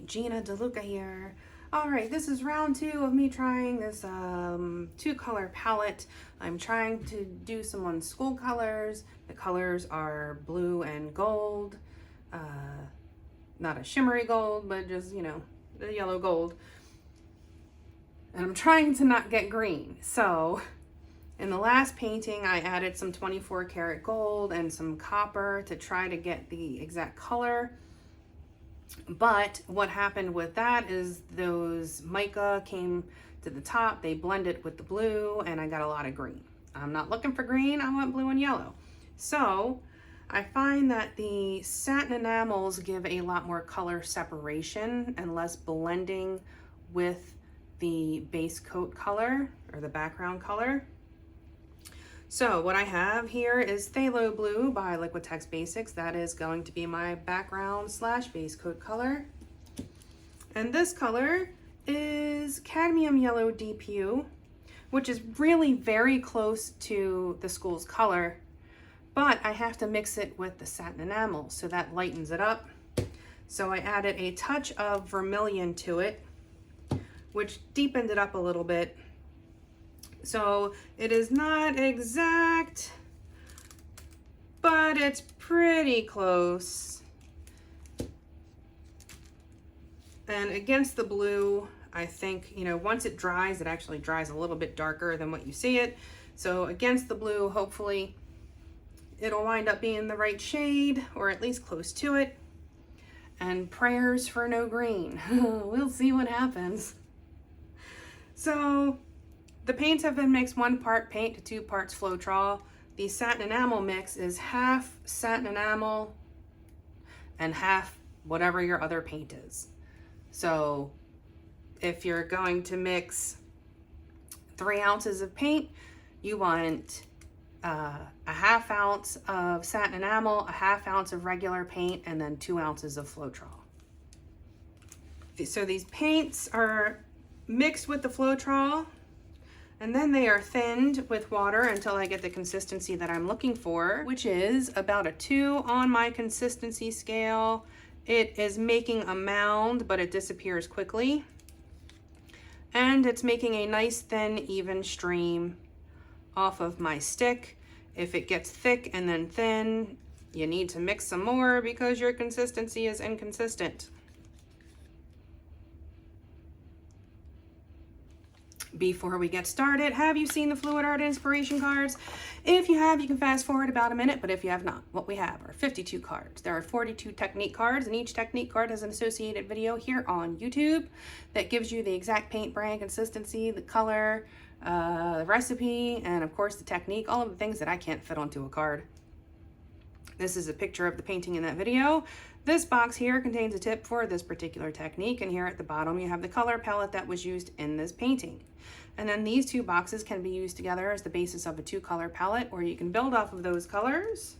Gina DeLuca here. Alright, this is round 2 of me trying this 2-color palette. I'm trying to do some on school colors. The colors are blue and gold. Not a shimmery gold, but just, you know, the yellow gold. And I'm trying to not get green. So in the last painting, I added some 24 karat gold and some copper to try to get the exact color. But what happened with that is those mica came to the top, they blended with the blue, and I got a lot of green. I'm not looking for green, I want blue and yellow. So I find that the satin enamels give a lot more color separation and less blending with the base coat color or the background color. So what I have here is Phthalo Blue by Liquitex Basics. That is going to be my background slash base coat color. And this color is Cadmium Yellow DPU, which is really very close to the school's color, but I have to mix it with the satin enamel, so that lightens it up. So I added a touch of vermilion to it, which deepened it up a little bit. So it is not exact, but it's pretty close. And against the blue, I think, you know, once it dries, it actually dries a little bit darker than what you see it. So against the blue, hopefully it'll wind up being the right shade, or at least close to it. And prayers for no green. We'll see what happens. So the paints have been mixed 1 part paint to 2 parts Floetrol. The satin enamel mix is half satin enamel and half whatever your other paint is. So if you're going to mix 3 ounces of paint, you want a ½ ounce of satin enamel, a ½ ounce of regular paint, and then 2 ounces of Floetrol. So these paints are mixed with the Floetrol, and then they are thinned with water until I get the consistency that I'm looking for, which is about a 2 on my consistency scale. It is making a mound, but it disappears quickly. And it's making a nice thin, even stream off of my stick. If it gets thick and then thin, you need to mix some more because your consistency is inconsistent. Before we get started, have you seen the Fluid Art inspiration cards? If you have, you can fast forward about a minute, but if you have not, what we have are 52 cards. There are 42 technique cards, and each technique card has an associated video here on YouTube that gives you the exact paint brand, consistency, the color, the recipe, and of course the technique, all of the things that I can't fit onto a card. This is a picture of the painting in that video. This box here contains a tip for this particular technique, and here at the bottom you have the color palette that was used in this painting. And then these 2 boxes can be used together as the basis of a 2-color palette, or you can build off of those colors.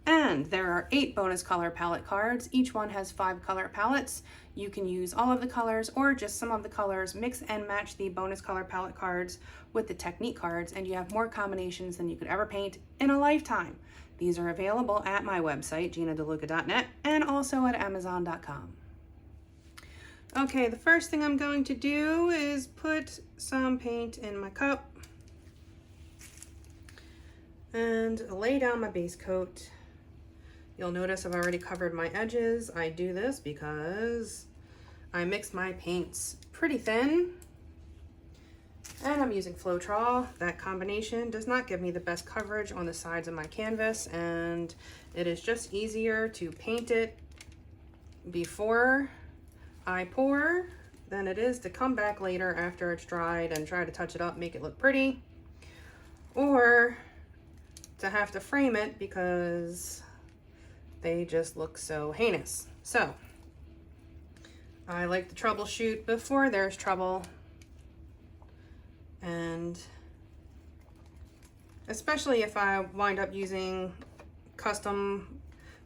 And there are 8 bonus color palette cards. Each one has 5 color palettes. You can use all of the colors or just some of the colors, mix and match the bonus color palette cards with the technique cards, and you have more combinations than you could ever paint in a lifetime. These are available at my website, ginadeluca.net, and also at amazon.com. Okay, the first thing I'm going to do is put some paint in my cup and lay down my base coat. You'll notice I've already covered my edges. I do this because I mix my paints pretty thin, and I'm using Floetrol. That combination does not give me the best coverage on the sides of my canvas, and it is just easier to paint it before I pour than it is to come back later after it's dried and try to touch it up, make it look pretty, or to have to frame it because they just look so heinous. So I like to troubleshoot before there's trouble, and especially if I wind up using custom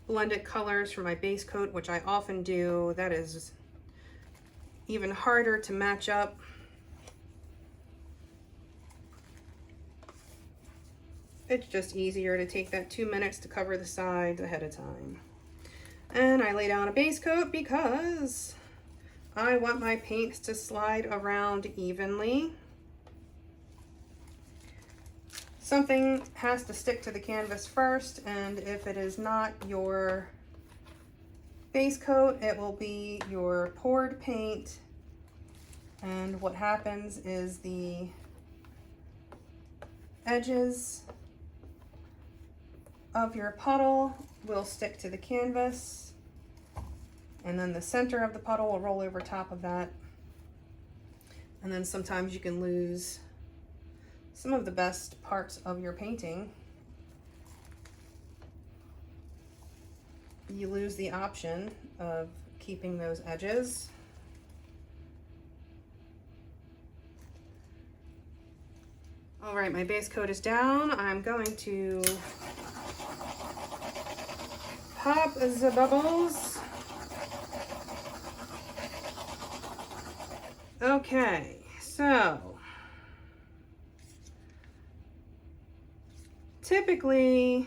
blended colors for my base coat, which I often do, that is even harder to match up. It's just easier to take that 2 minutes to cover the sides ahead of time. And I lay down a base coat because I want my paints to slide around evenly. Something has to stick to the canvas first, and if it is not your base coat, it will be your poured paint. And what happens is the edges of your puddle will stick to the canvas, and then the center of the puddle will roll over top of that. And then sometimes you can lose some of the best parts of your painting. You lose the option of keeping those edges. All right, my base coat is down. I'm going to pop the bubbles. Okay, so typically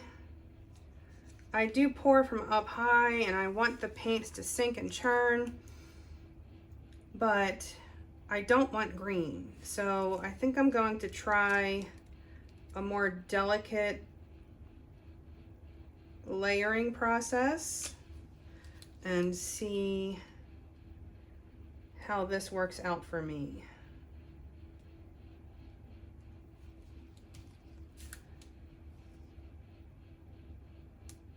I do pour from up high and I want the paints to sink and churn, but I don't want green. So I think I'm going to try a more delicate layering process and see how this works out for me.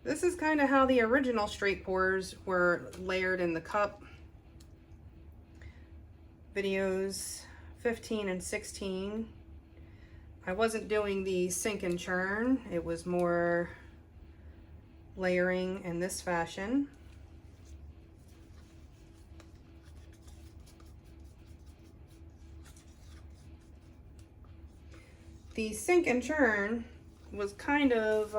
This is kind of how the original straight pours were layered in the cup. Videos 15 and 16. I wasn't doing the sink and churn. It was more layering in this fashion. The sink and churn was kind of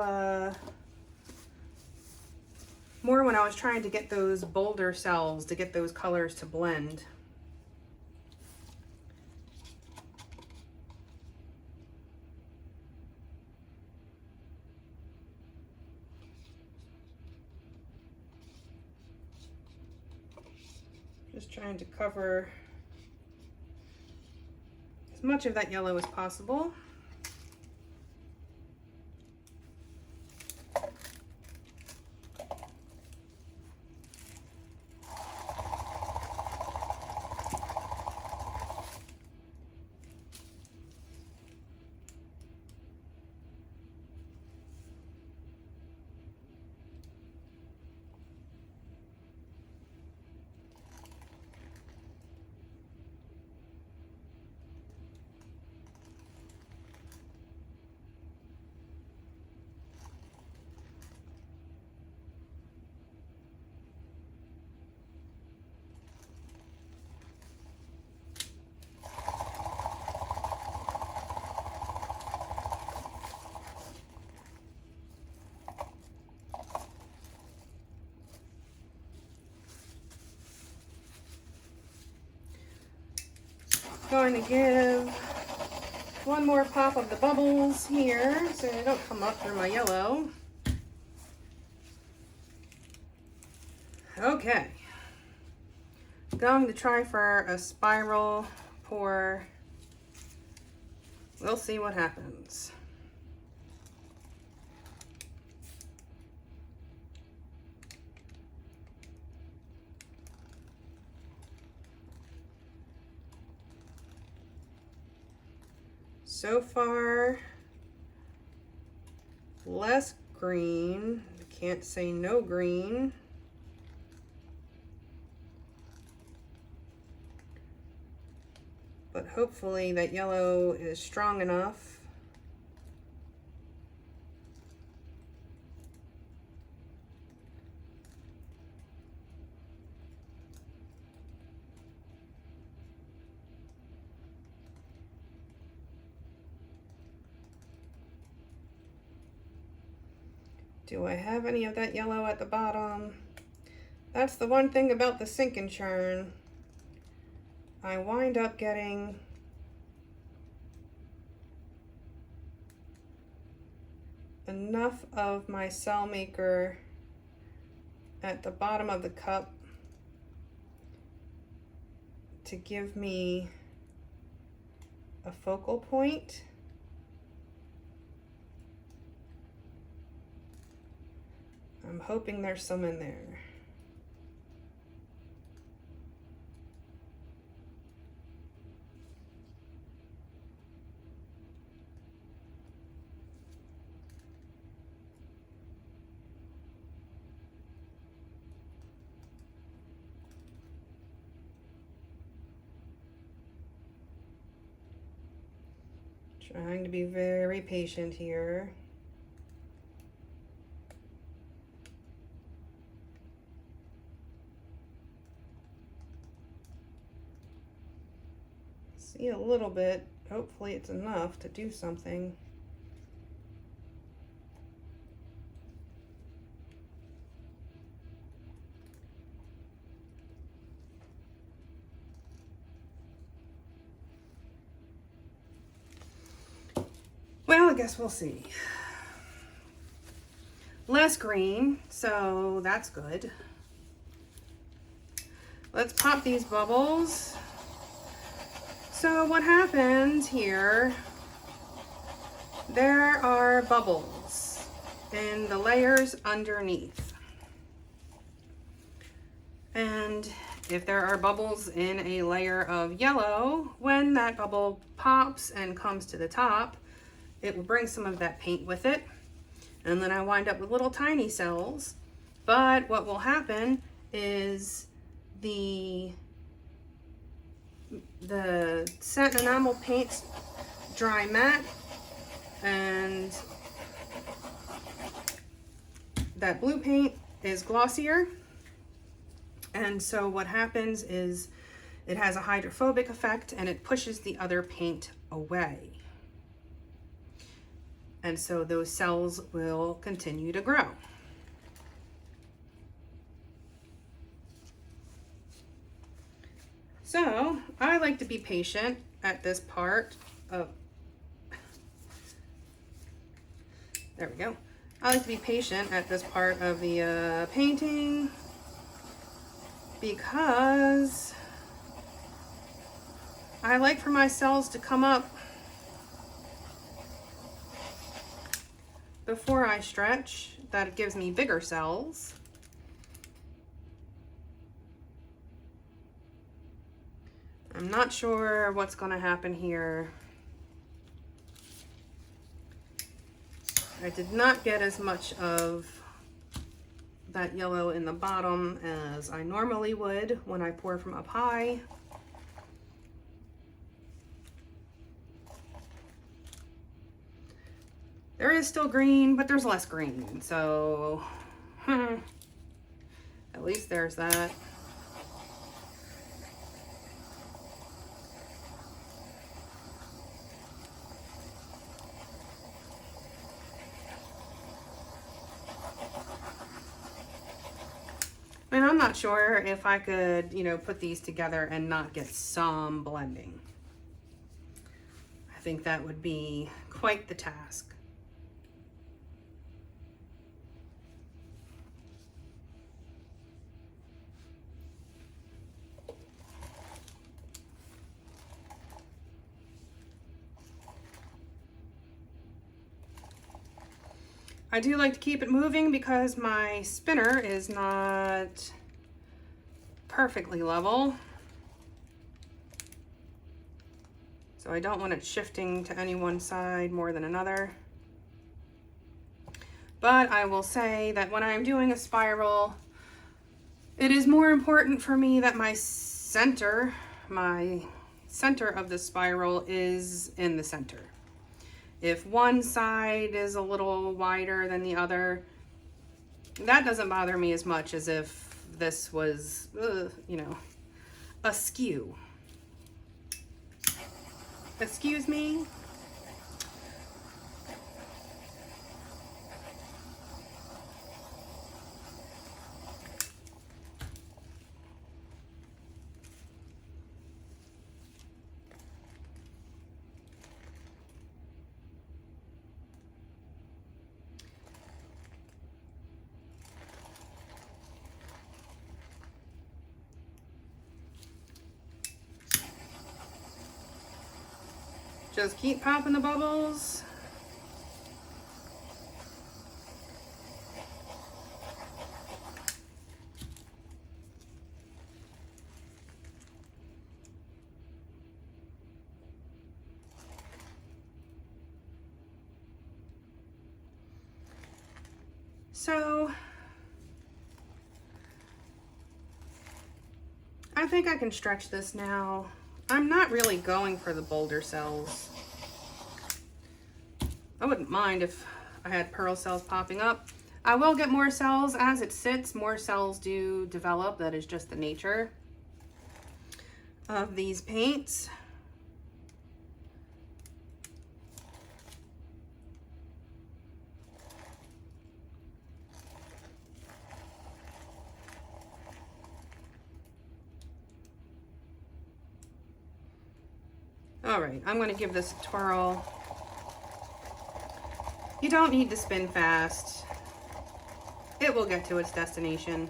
more when I was trying to get those bolder cells, to get those colors to blend. Just trying to cover as much of that yellow as possible. Going to give one more pop of the bubbles here so they don't come up through my yellow. Okay, going to try for a spiral pour. We'll see what happens. So far, less green. I can't say no green. But hopefully that yellow is strong enough. Do I have any of that yellow at the bottom? That's the one thing about the sink and churn. I wind up getting enough of my cell maker at the bottom of the cup to give me a focal point. I'm hoping there's some in there. Trying to be very patient here. See a little bit. Hopefully it's enough to do something. Well, I guess we'll see. Less green, so that's good. Let's pop these bubbles. So what happens here, there are bubbles in the layers underneath. And if there are bubbles in a layer of yellow, when that bubble pops and comes to the top, it will bring some of that paint with it. And then I wind up with little tiny cells. But what will happen is the Satin Enamel paints dry matte, and that blue paint is glossier. And so what happens is it has a hydrophobic effect and it pushes the other paint away. And so those cells will continue to grow. So I like to be patient at this part of, there we go. I like to be patient at this part of the painting because I like for my cells to come up before I stretch. That gives me bigger cells. I'm not sure what's going to happen here. I did not get as much of that yellow in the bottom as I normally would when I pour from up high. There is still green, but there's less green, so at least there's that. And I'm not sure if I could, put these together and not get some blending. I think that would be quite the task. I do like to keep it moving because my spinner is not perfectly level. So I don't want it shifting to any one side more than another. But I will say that when I'm doing a spiral, it is more important for me that my center of the spiral is in the center. If one side is a little wider than the other, that doesn't bother me as much as if this was, askew. Excuse me? Just keep popping the bubbles. So I think I can stretch this now. I'm not really going for the bolder cells. I wouldn't mind if I had pearl cells popping up. I will get more cells as it sits. More cells do develop. That is just the nature of these paints. All right, I'm gonna give this a twirl. You don't need to spin fast. It will get to its destination.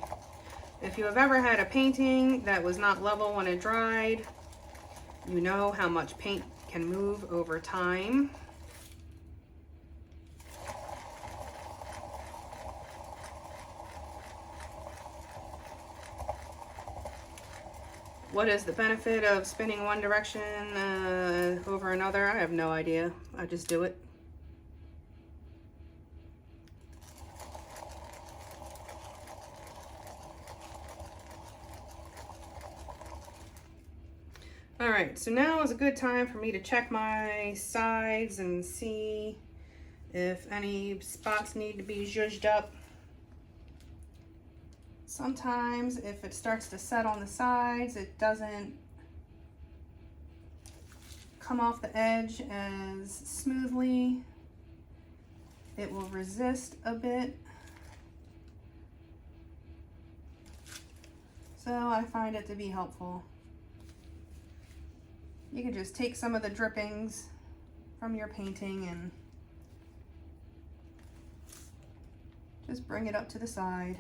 If you have ever had a painting that was not level when it dried, you know how much paint can move over time. What is the benefit of spinning one direction over another? I have no idea. I just do it. All right, so now is a good time for me to check my sides and see if any spots need to be zhuzhed up. Sometimes if it starts to set on the sides, it doesn't come off the edge as smoothly. It will resist a bit. So I find it to be helpful. You can just take some of the drippings from your painting and just bring it up to the side.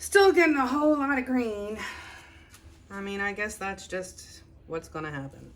Still getting a whole lot of green. I mean, I guess that's just what's gonna happen.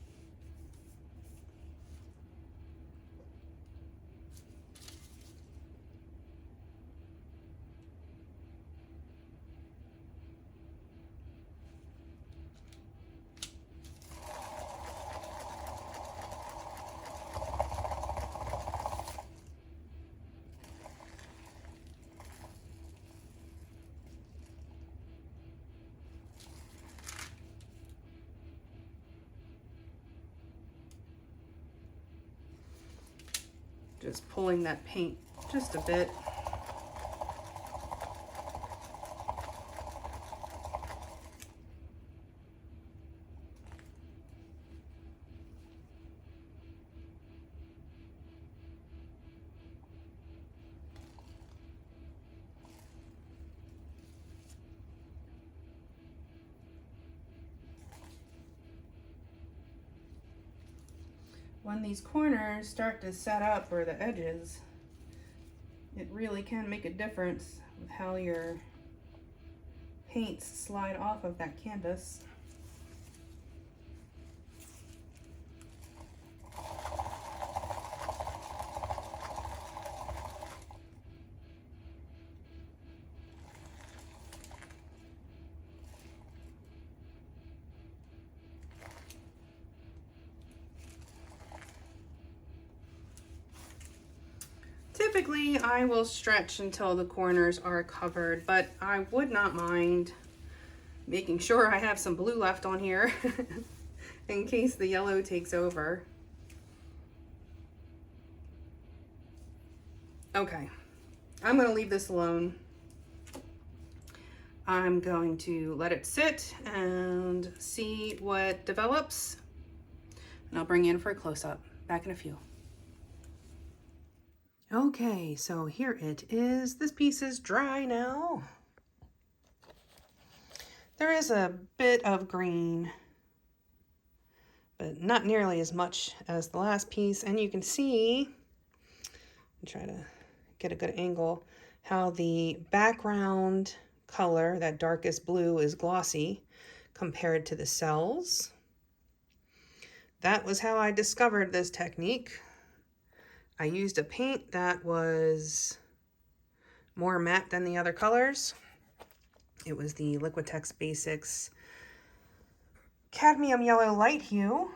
Just pulling that paint just a bit. When these corners start to set up, or the edges, it really can make a difference with how your paints slide off of that canvas. Typically, I will stretch until the corners are covered, but I would not mind Making sure I have some blue left on here in case the yellow takes over. Okay, I'm going to leave this alone. I'm going to let it sit and see what develops. And I'll bring you in for a close-up. Back in a few. Okay, so here it is. This piece is dry now. There is a bit of green, but not nearly as much as the last piece. And you can see, I'm trying to get a good angle, how the background color, that darkest blue, is glossy compared to the cells. That was how I discovered this technique. I used a paint that was more matte than the other colors. It was the Liquitex Basics Cadmium Yellow Light Hue.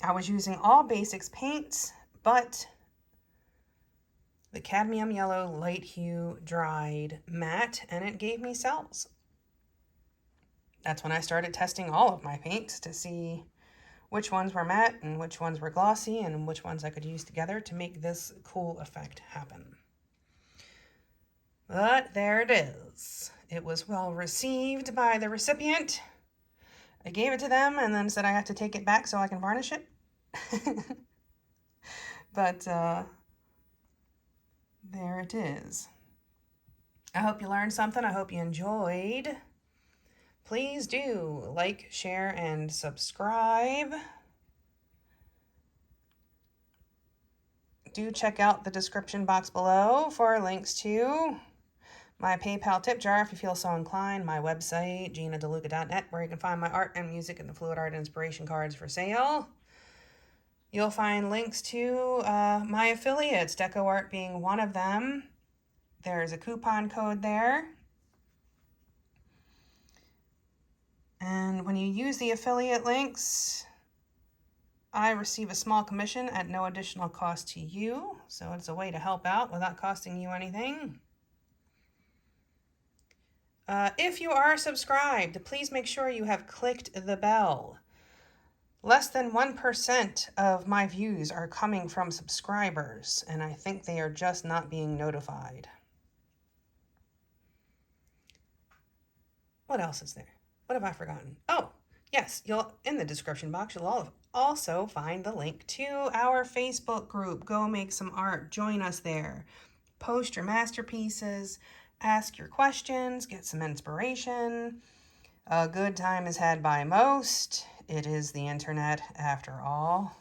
I was using all basics paints, but the Cadmium Yellow Light Hue dried matte, and it gave me cells. That's when I started testing all of my paints to see which ones were matte and which ones were glossy and which ones I could use together to make this cool effect happen. But there it is. It was well received by the recipient. I gave it to them and then said I had to take it back so I can varnish it. But there it is. I hope you learned something. I hope you enjoyed. Please do like, share, and subscribe. Do check out the description box below for links to my PayPal tip jar if you feel so inclined, my website, GinaDeLuca.net, where you can find my art and music and the fluid art inspiration cards for sale. You'll find links to my affiliates, DecoArt being one of them. There's a coupon code there. And when you use the affiliate links, I receive a small commission at no additional cost to you. So it's a way to help out without costing you anything. If you are subscribed, please make sure you have clicked the bell. Less than 1% of my views are coming from subscribers, and I think they are just not being notified. What else is there? What have I forgotten? Oh, yes, in the description box, you'll also find the link to our Facebook group. Go make some art. Join us there. Post your masterpieces. Ask your questions. Get some inspiration. A good time is had by most. It is the internet, after all.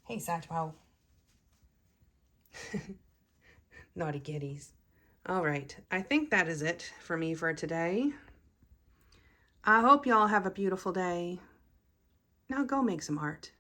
Hey, Satchmo. Naughty kitties. All right, I think that is it for me for today. I hope y'all have a beautiful day. Now go make some art.